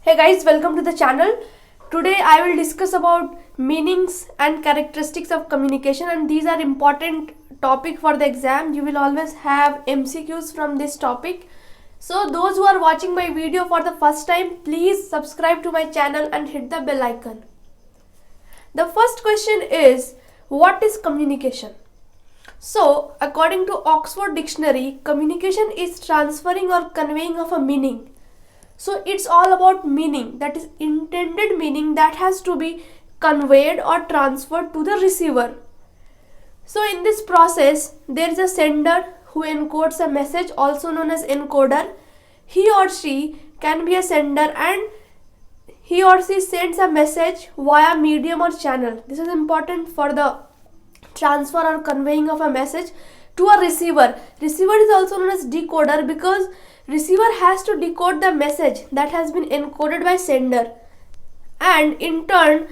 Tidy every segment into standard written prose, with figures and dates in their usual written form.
Hey guys, welcome to the channel. Today I will discuss about meanings and characteristics of communication, and these are important topic for the exam. You will always have MCQs from this topic. So those who are watching my video for the first time, please subscribe to my channel and hit the bell icon. The first question is, what is communication? So according to Oxford Dictionary, communication is transferring or conveying of a meaning. So it's all about meaning, that is intended meaning that has to be conveyed or transferred to the receiver. So in this process, there is a sender who encodes a message, also known as encoder. He or she can be a sender and he or she sends a message via medium or channel. This is important for the transfer or conveying of a message to a receiver. Receiver is also known as decoder because receiver has to decode the message that has been encoded by sender, and in turn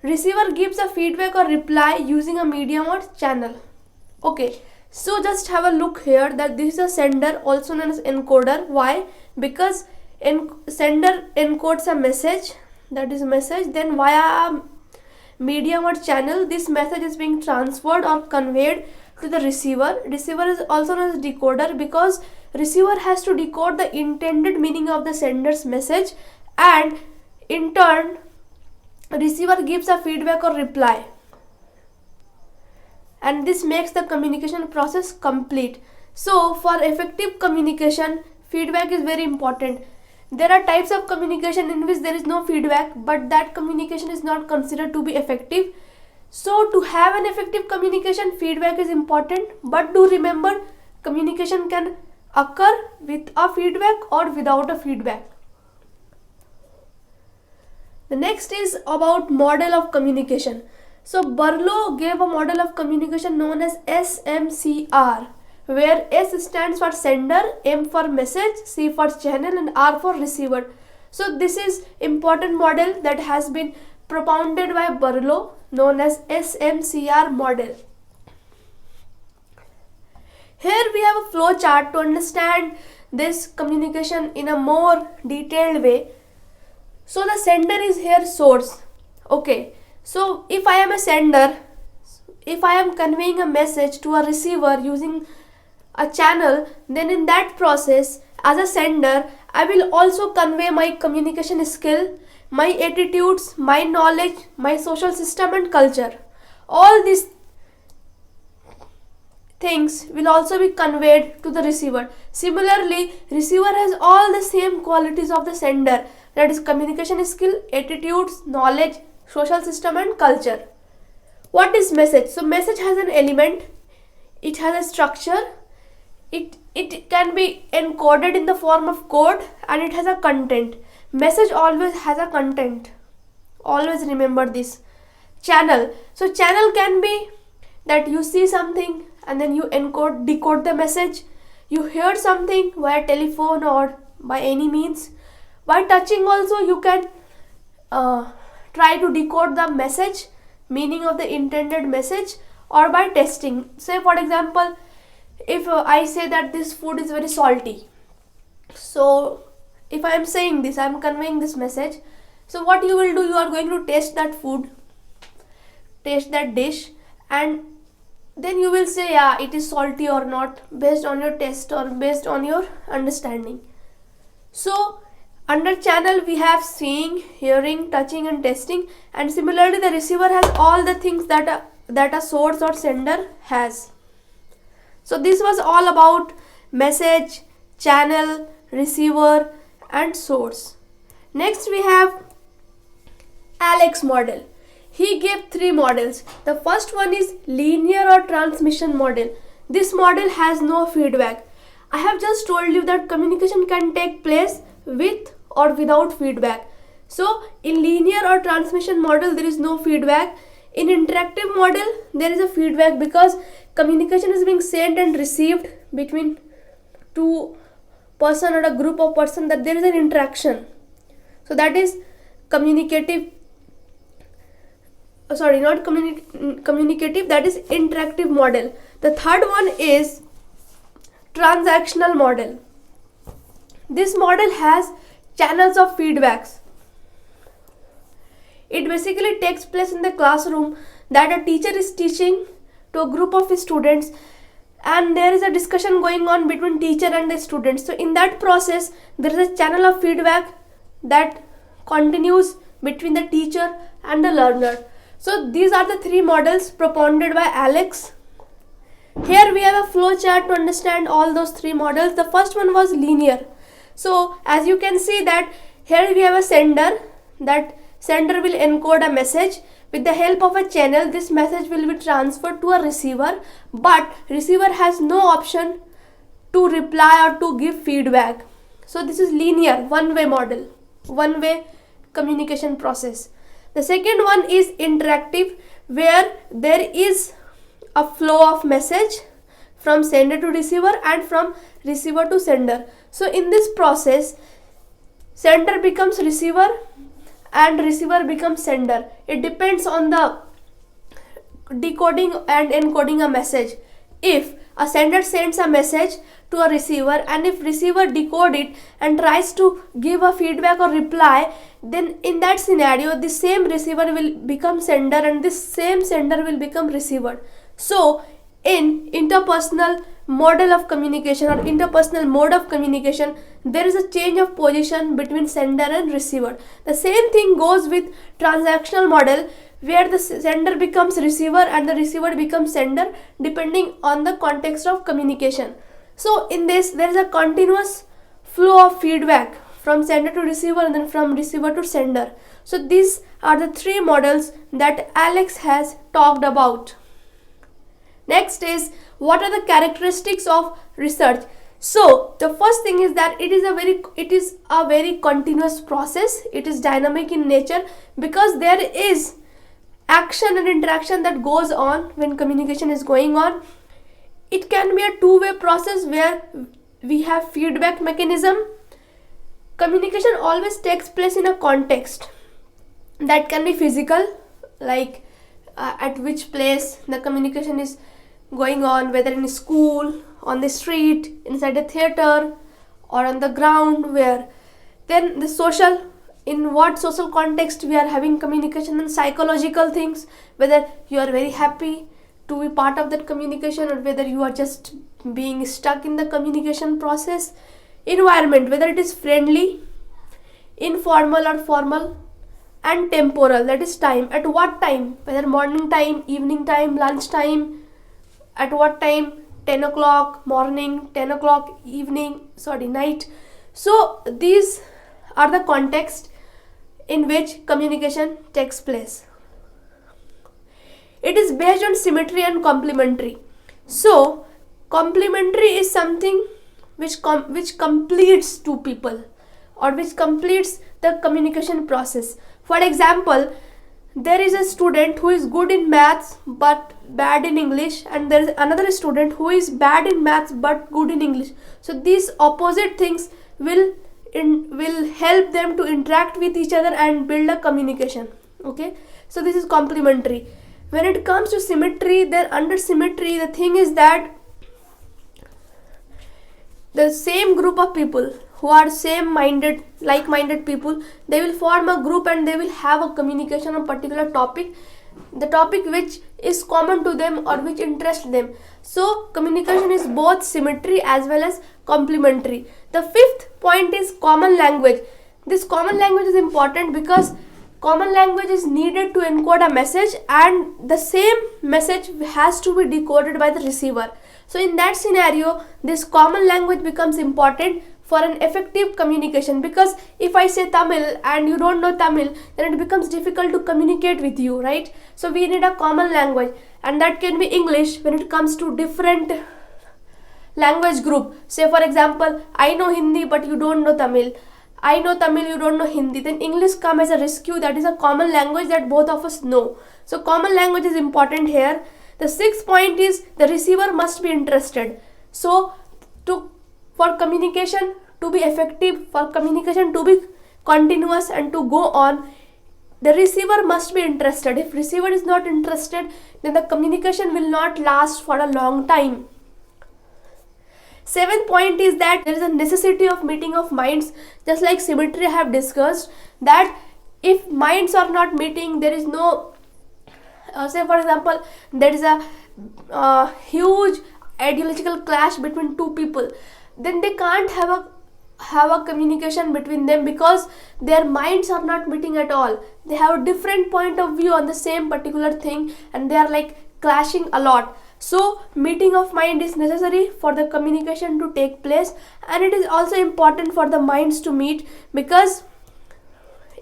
receiver gives a feedback or reply using a medium or channel. Okay, so just have a look here that this is a sender, also known as encoder. Why? Because sender encodes a message, that is message, then via a medium or channel this message is being transferred or conveyed to the receiver. Receiver is also known as decoder because receiver has to decode the intended meaning of the sender's message, and in turn receiver gives a feedback or reply, and this makes the communication process complete. So for effective communication, feedback is very important. There are types of communication in which there is no feedback, but that communication is not considered to be effective. So to have an effective communication, feedback is important, but do remember, communication can occur with a feedback or without a feedback. The next is about model of communication. So Barlow gave a model of communication known as SMCR, where S stands for sender, M for message, C for channel, and R for receiver. So this is important model that has been propounded by Barlow, known as SMCR model. Here we have a flow chart to understand this communication in a more detailed way. So the sender is here source. Okay, so if I am a sender, if I am conveying a message to a receiver using a channel, then in that process as a sender I will also convey my communication skill, my attitudes, my knowledge, my social system and culture. All these things will also be conveyed to the receiver. Similarly, receiver has all the same qualities of the sender, that is communication skill, attitudes, knowledge, social system and culture. What is message? So message has an element, it has a structure, it can be encoded in the form of code, and it has a content. Message always has a content, always remember this. Channel. So channel can be that you see something and then you decode the message. You hear something via telephone or by any means. By touching also you can try to decode the message, meaning of the intended message, or by testing. Say for example, if I say that this food is very salty, so if I am saying this, I am conveying this message. So what you will do, you are going to taste that food, taste that dish, and then you will say, yeah, it is salty or not, based on your taste or based on your understanding. So under channel we have seeing, hearing, touching and testing, and similarly the receiver has all the things that a source or sender has. So this was all about message, channel, receiver and source. Next we have Alex model. He gave 3 models. The first one is linear or transmission model. This model has no feedback. I have just told you that communication can take place with or without feedback. So in linear or transmission model there is no feedback. In interactive model there is a feedback because communication is being sent and received between two person or a group of person, that there is an interaction. So that is communicative, communicative, that is interactive model. The third one is transactional model. This model has channels of feedbacks. It basically takes place in the classroom, that a teacher is teaching to a group of students and there is a discussion going on between teacher and the students. So in that process, there is a channel of feedback that continues between the teacher and the learner. So these are the three models propounded by Alex. Here we have a flow chart to understand all those three models. The first one was linear. So as you can see that here we have a sender. That sender will encode a message. With the help of a channel, this message will be transferred to a receiver, but receiver has no option to reply or to give feedback. So this is linear, one-way model, one-way communication process. The second one is interactive, where there is a flow of message from sender to receiver and from receiver to sender. So in this process, sender becomes receiver and receiver becomes sender. It depends on the decoding and encoding a message. If a sender sends a message to a receiver and if receiver decode it and tries to give a feedback or reply, then in that scenario the same receiver will become sender and this same sender will become receiver. So in interpersonal model of communication or interpersonal mode of communication, there is a change of position between sender and receiver. The same thing goes with transactional model, where the sender becomes receiver and the receiver becomes sender depending on the context of communication. So in this, there is a continuous flow of feedback from sender to receiver and then from receiver to sender. So these are the three models that Alex has talked about. Next is, what are the characteristics of research? So the first thing is that it is a very continuous process. It is dynamic in nature because there is action and interaction that goes on when communication is going on. It can be a two-way process where we have feedback mechanism. Communication always takes place in a context that can be physical, like at which place the communication is going on, whether in a school, on the street, inside a theater, or on the ground, where. Then the social, in what social context we are having communication, and psychological things, whether you are very happy to be part of that communication or whether you are just being stuck in the communication process. Environment, whether it is friendly, informal or formal, and temporal, that is time. At what time, whether morning time, evening time, lunch time, at what time, 10 o'clock morning, 10 o'clock evening, night. So these are the context in which communication takes place. It is based on symmetry and complementary. So complementary is something which completes two people or which completes the communication process. For example, there is a student who is good in maths but bad in English, and there is another student who is bad in maths but good in English. So these opposite things will help them to interact with each other and build a communication. Okay, so this is complementary. When it comes to symmetry, then under symmetry, the thing is that the same group of people who are like-minded people, they will form a group and they will have a communication on a particular topic, the topic which is common to them or which interests them. So communication is both symmetry as well as complementary. The fifth point is common language. This common language is important because common language is needed to encode a message and the same message has to be decoded by the receiver. So in that scenario, this common language becomes important for an effective communication, because if I say Tamil and you don't know Tamil, then it becomes difficult to communicate with you, right? So we need a common language, and that can be English when it comes to different language group. Say for example, I know Hindi but you don't know Tamil. I know Tamil, you don't know Hindi. Then English come as a rescue. That is a common language that both of us know. So common language is important here. The sixth point is the receiver must be interested. So for communication to be effective, for communication to be continuous and to go on, the receiver must be interested. If receiver is not interested, then the communication will not last for a long time. Seventh point is that there is a necessity of meeting of minds. Just like symmetry I have discussed, that if minds are not meeting, there is no say for example, there is a huge ideological clash between two people, then they can't have a communication between them, because their minds are not meeting at all. They have a different point of view on the same particular thing, and they are like clashing a lot. So meeting of mind is necessary for the communication to take place, and it is also important for the minds to meet, because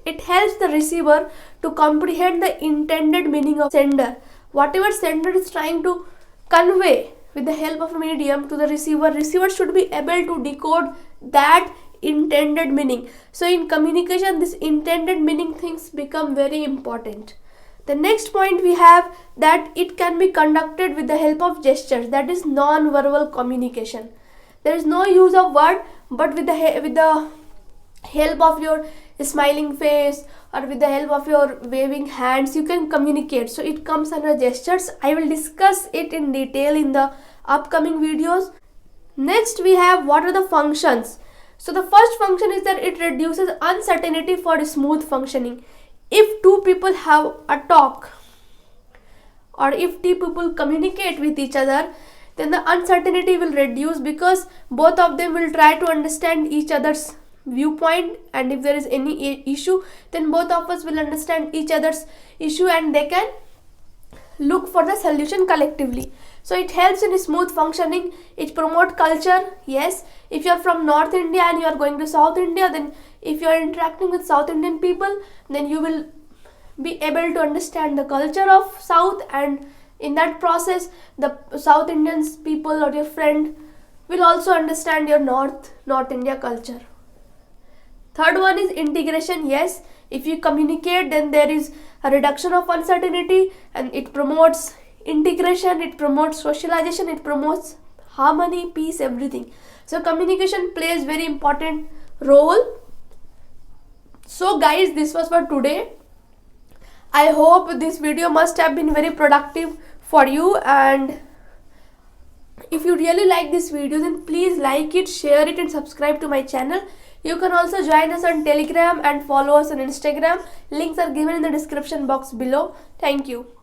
it helps the receiver to comprehend the intended meaning of sender. Whatever sender is trying to convey with the help of a medium to the receiver should be able to decode that intended meaning. So in communication, this intended meaning things become very important. The next point we have that it can be conducted with the help of gestures, that is non-verbal communication. There is no use of word, but with the help of your smiling face or with the help of your waving hands, you can communicate. So it comes under gestures. I will discuss it in detail in the upcoming videos. Next we have what are the functions. So the first function is that it reduces uncertainty for smooth functioning. If two people have a talk, or if two people communicate with each other, then the uncertainty will reduce, because both of them will try to understand each other's viewpoint, and if there is any issue, then both of us will understand each other's issue and they can look for the solution collectively. So it helps in smooth functioning. It promotes culture. Yes, if you are from North India and you are going to South India, then if you are interacting with South Indian people, then you will be able to understand the culture of South, and in that process the South Indians people or your friend will also understand your North India culture. Third one is integration. Yes, if you communicate, then there is a reduction of uncertainty, and it promotes integration, it promotes socialization, it promotes harmony, peace, everything. So communication plays very important role. So guys, this was for today. I hope this video must have been very productive for you, and if you really like this video, then please like it, share it and subscribe to my channel. You can also join us on Telegram and follow us on Instagram. Links are given in the description box below. Thank you.